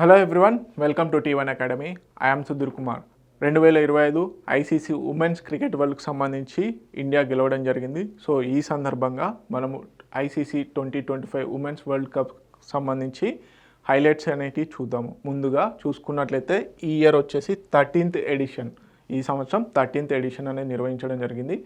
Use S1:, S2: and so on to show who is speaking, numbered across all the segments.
S1: Hello everyone, welcome to T1 academy. I am Sudheer Kumar. 2025 ICC women's cricket వరల్డ్కి సంబంధించి India గెలవడం జరిగింది. సో ఈ సందర్భంగా మనము ఐసీసీ 2025 ఉమెన్స్ వరల్డ్ కప్ సంబంధించి హైలైట్స్ అనేవి చూద్దాము. ముందుగా చూసుకున్నట్లయితే ఈ ఇయర్ వచ్చేసి 13th ఎడిషన్, ఈ సంవత్సరం 13th ఎడిషన్ అనేది నిర్వహించడం జరిగింది.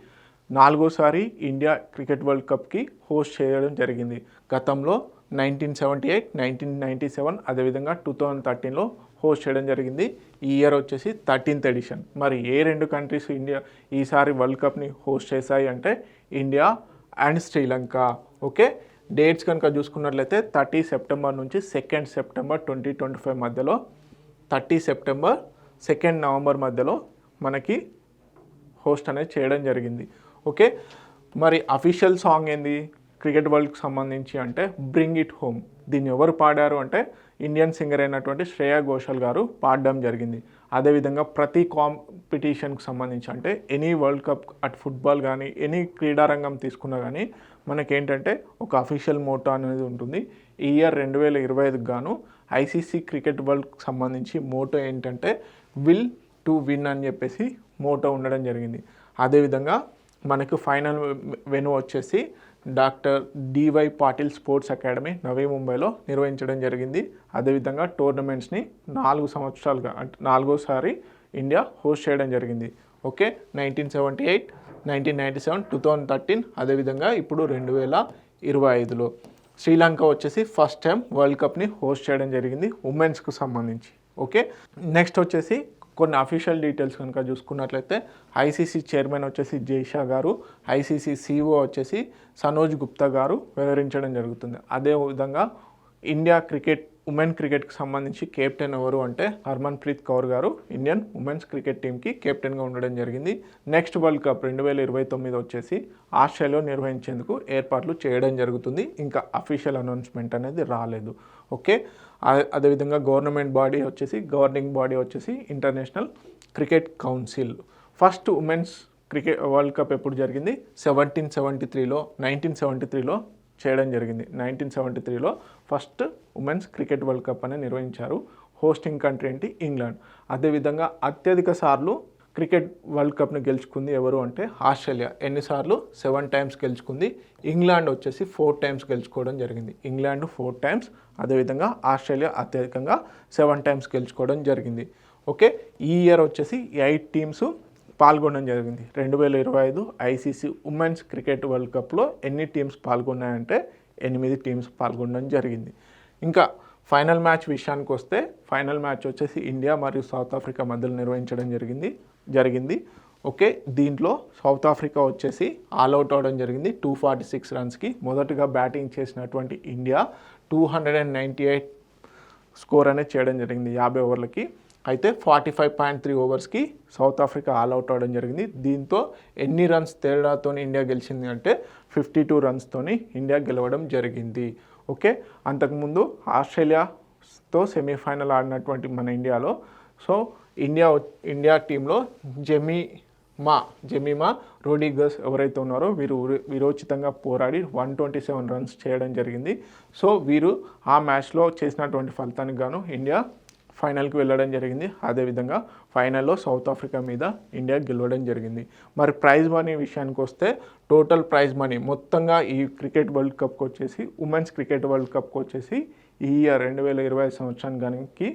S1: 4వసారి ఇండియా క్రికెట్ వరల్డ్ కప్కి హోస్ట్ చేయడం జరిగింది. గతంలో 1978, 1997 అదేవిధంగా 2013లో హోస్ట్ చేయడం జరిగింది. ఈ ఇయర్ వచ్చేసి 13th ఎడిషన్. మరి ఏ రెండు కంట్రీస్ ఇండియా ఈసారి వరల్డ్ కప్ని హోస్ట్ చేశాయి అంటే India and Sri Lanka. Okay, dates కనుక చూసుకున్నట్లయితే 30 సెప్టెంబర్ నుంచి 2 సెప్టెంబర్ 2025 మధ్యలో, 30 సెప్టెంబర్ 2 నవంబర్ మధ్యలో మనకి హోస్ట్ అనేది చేయడం జరిగింది. ఓకే, మరి అఫీషియల్ సాంగ్ ఏంది క్రికెట్ వరల్డ్కి సంబంధించి అంటే బ్రింగ్ ఇట్ హోమ్. దీన్ని ఎవరు పాడారు అంటే ఇండియన్ సింగర్ అయినటువంటి శ్రేయా ఘోషల్ గారు పాడడం జరిగింది. అదేవిధంగా ప్రతి కాంపిటీషన్కి సంబంధించి అంటే any world cup at football కానీ ఎనీ క్రీడారంగం తీసుకున్నా కానీ మనకేంటంటే ఒక అఫీషియల్ మోటో అనేది ఉంటుంది. ఈ ఇయర్ 2025కి గాను ఐసీసీ క్రికెట్ వరల్డ్కి సంబంధించి మోటో ఏంటంటే విల్ టు విన్ అని చెప్పేసి మోటో ఉండడం జరిగింది. అదేవిధంగా మనకు ఫైనల్ వెన్యూ వచ్చేసి doctor DY Patil sports academy Navi ముంబైలో నిర్వహించడం జరిగింది. అదేవిధంగా టోర్నమెంట్స్ని 4 సంవత్సరాలుగా అంటే 4వసారి ఇండియా హోస్ట్ చేయడం జరిగింది. ఓకే, 1978, 1997, 2013 అదేవిధంగా ఇప్పుడు 2025లో శ్రీలంక వచ్చేసి ఫస్ట్ టైం వరల్డ్ కప్ని హోస్ట్ చేయడం జరిగింది ఉమెన్స్కు సంబంధించి. ఓకే, నెక్స్ట్ వచ్చేసి కొన్ని అఫీషియల్ డీటెయిల్స్ కనుక చూసుకున్నట్లయితే ఐసీసీ చైర్మన్ వచ్చేసి జైషా గారు, ఐసీసీ సిఇఓ వచ్చేసి సనోజ్ గుప్తా గారు వివరించడం జరుగుతుంది. అదేవిధంగా ఇండియా ఉమెన్ క్రికెట్కి సంబంధించి కెప్టెన్ ఎవరు అంటే హర్మన్ ప్రీత్ కౌర్ గారు ఇండియన్ ఉమెన్స్ క్రికెట్ టీంకి కెప్టెన్గా ఉండడం జరిగింది. నెక్స్ట్ వరల్డ్ కప్ 2029 వచ్చేసి ఆస్ట్రేలియాలో నిర్వహించేందుకు ఏర్పాట్లు చేయడం జరుగుతుంది. ఇంకా అఫీషియల్ అనౌన్స్మెంట్ అనేది రాలేదు. ఓకే, అదేవిధంగా గవర్నింగ్ బాడీ వచ్చేసి international cricket council. First women's cricket world cup ఎప్పుడు జరిగింది? 1973లో చేయడం జరిగింది. 1973లో first women's cricket world cup అనేది నిర్వహించారు. హోస్టింగ్ కంట్రీ ఏంటి? ఇంగ్లాండ్. అదేవిధంగా అత్యధిక సార్లు క్రికెట్ వరల్డ్ కప్ని గెలుచుకుంది ఎవరు అంటే ఆస్ట్రేలియా. ఎన్నిసార్లు? 7 టైమ్స్ గెలుచుకుంది. ఇంగ్లాండ్ వచ్చేసి 4 టైమ్స్ గెలుచుకోవడం జరిగింది. ఇంగ్లాండ్ 4 టైమ్స్, అదేవిధంగా ఆస్ట్రేలియా అత్యధికంగా 7 టైమ్స్ గెలుచుకోవడం జరిగింది. ఓకే, ఈ ఇయర్ వచ్చేసి 8 టీమ్స్ పాల్గొనడం జరిగింది. 2025 ఐసీసీ ఉమెన్స్ క్రికెట్ వరల్డ్ కప్లో ఎన్ని టీమ్స్ పాల్గొన్నాయంటే 8 టీమ్స్ పాల్గొనడం జరిగింది. ఇంకా ఫైనల్ మ్యాచ్ విషయానికి వస్తే ఫైనల్ మ్యాచ్ వచ్చేసి ఇండియా మరియు సౌత్ ఆఫ్రికా మధ్యలో నిర్వహించడం జరిగింది. ఓకే, దీంట్లో సౌత్ ఆఫ్రికా వచ్చేసి ఆల్అవుట్ అవడం జరిగింది 246 రన్స్కి. మొదటగా బ్యాటింగ్ చేసినటువంటి ఇండియా 298 స్కోర్ అనేది చేయడం జరిగింది 50 ఓవర్లకి. అయితే 45.3 ఓవర్స్కి సౌత్ ఆఫ్రికా ఆల్అవుట్ అవడం జరిగింది. దీంతో ఎన్ని రన్స్ తేడాతో ఇండియా గెలిచింది అంటే 52 రన్స్తోని ఇండియా గెలవడం జరిగింది. ఓకే, అంతకుముందు ఆస్ట్రేలియాతో సెమీఫైనల్ ఆడినటువంటి మన ఇండియాలో ఇండియా టీంలో జెమీమా రోడ్రిగస్ ఎవరైతే ఉన్నారో వీరు విరోచితంగా పోరాడి 127 రన్స్ చేయడం జరిగింది. సో వీరు ఆ మ్యాచ్లో చేసినటువంటి ఫలితానికి గాను ఇండియా ఫైనల్కి వెళ్ళడం జరిగింది. అదేవిధంగా ఫైనల్లో సౌత్ ఆఫ్రికా మీద ఇండియా గెలవడం జరిగింది. మరి ప్రైజ్ మనీ విషయానికి వస్తే టోటల్ ప్రైజ్ మనీ మొత్తంగా ఈ క్రికెట్ వరల్డ్ కప్కి వచ్చేసి ఉమెన్స్ క్రికెట్ వరల్డ్ కప్కి వచ్చేసి ఈ ఇయర్ 2025 సంవత్సరానికి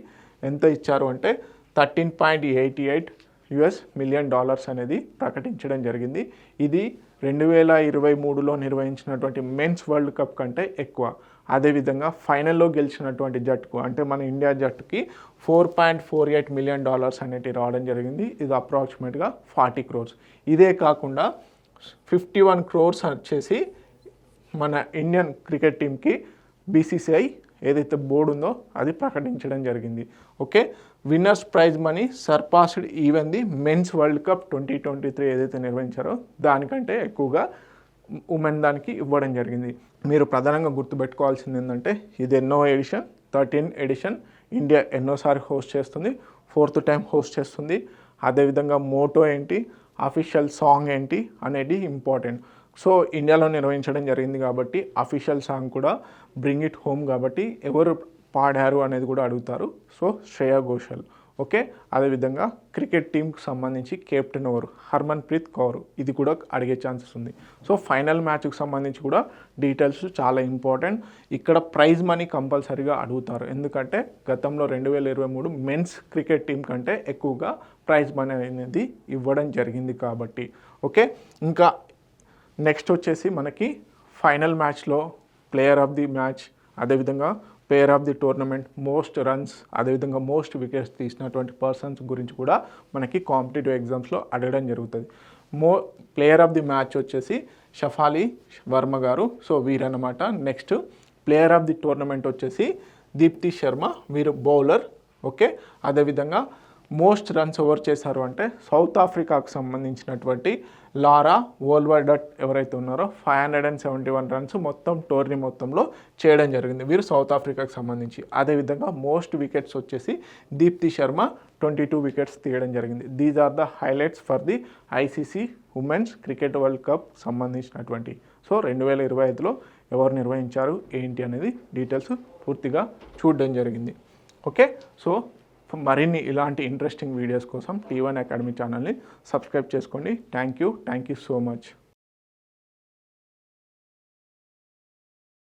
S1: ఎంత ఇచ్చారు అంటే $13.88 మిలియన్ అనేది ప్రకటించడం జరిగింది. ఇది 2023లో నిర్వహించినటువంటి మెన్స్ వరల్డ్ కప్ కంటే ఎక్కువ. అదేవిధంగా ఫైనల్లో గెలిచినటువంటి జట్టుకు అంటే మన ఇండియా జట్టుకి $4.48 మిలియన్ అనేటివి రావడం జరిగింది. ఇది అప్రాక్సిమేట్గా 40 crores. ఇదే కాకుండా 51 crores వచ్చేసి మన ఇండియన్ క్రికెట్ టీంకి బీసీసీఐ ఏదైతే బోర్డు ఉందో అది ప్రకటించడం జరిగింది. Okay, winners prize money surpassed even the men's world cup 2023 ఏదైతే నిర్వహించారో దానికంటే ఎక్కువగా ఉమెన్ దానికి ఇవ్వడం జరిగింది. మీరు ప్రధానంగా గుర్తుపెట్టుకోవాల్సింది ఏంటంటే ఇది ఎన్నో ఎడిషన్? 13th edition. ఇండియా ఎన్నోసారి హోస్ట్ చేస్తుంది? 4th టైం హోస్ట్ చేస్తుంది. అదేవిధంగా మోటో ఏంటి, అఫీషియల్ సాంగ్ ఏంటి అనేది ఇంపార్టెంట్. సో ఇండియాలో నిర్వహించడం జరిగింది కాబట్టి అఫీషియల్ సాంగ్ కూడా బ్రింగ్ ఇట్ హోమ్ కాబట్టి ఎవరు పాడారు అనేది కూడా అడుగుతారు. సో శ్రేయా ఘోషల్. ఓకే, అదేవిధంగా క్రికెట్ టీంకి సంబంధించి కెప్టెన్ ఎవరు, హర్మన్ప్రీత్ కౌర్, ఇది కూడా అడిగే ఛాన్సెస్ ఉంది. సో ఫైనల్ మ్యాచ్కి సంబంధించి కూడా డీటెయిల్స్ చాలా ఇంపార్టెంట్. ఇక్కడ ప్రైజ్ మనీ కంపల్సరీగా అడుగుతారు, ఎందుకంటే గతంలో 2023 మెన్స్ క్రికెట్ టీం కంటే ఎక్కువగా ప్రైజ్ మనీ అనేది ఇవ్వడం జరిగింది కాబట్టి. ఓకే, ఇంకా నెక్స్ట్ వచ్చేసి మనకి ఫైనల్ మ్యాచ్లో ప్లేయర్ ఆఫ్ ది మ్యాచ్, అదేవిధంగా player of the tournament, most runs, అదేవిధంగా మోస్ట్ వికెట్స్ తీసినటువంటి పర్సన్స్ గురించి కూడా మనకి కాంపిటేటివ్ ఎగ్జామ్స్లో అడగడం జరుగుతుంది. ప్లేయర్ ఆఫ్ ది మ్యాచ్ వచ్చేసి షఫాలి వర్మ గారు, సో వీరన్నమాట. Next player of the tournament వచ్చేసి దీప్తి శర్మ, వీరు బౌలర్. ఓకే, అదేవిధంగా మోస్ట్ రన్స్ ఎవరు చేశారు అంటే సౌత్ ఆఫ్రికాకు సంబంధించినటువంటి లారా వోల్వర్డట్ ఎవరైతే ఉన్నారో 571 రన్స్ మొత్తం టోర్నీ మొత్తంలో చేయడం జరిగింది, వీరు సౌత్ ఆఫ్రికాకు సంబంధించి. అదేవిధంగా మోస్ట్ వికెట్స్ వచ్చేసి దీప్తి శర్మ 22 వికెట్స్ తీయడం జరిగింది. These are the highlights for the ICC women's cricket world cup సంబంధించినటువంటి. సో 2025లో ఎవరు నిర్వహించారు ఏంటి అనేది డీటెయిల్స్ పూర్తిగా చూడడం జరిగింది. ఓకే, సో మరిన్ని ఇలాంటి ఇంట్రెస్టింగ్ వీడియోస్ కోసం T1 అకాడమీ ఛానల్ని సబ్స్క్రైబ్ చేసుకోండి. Thank you so much.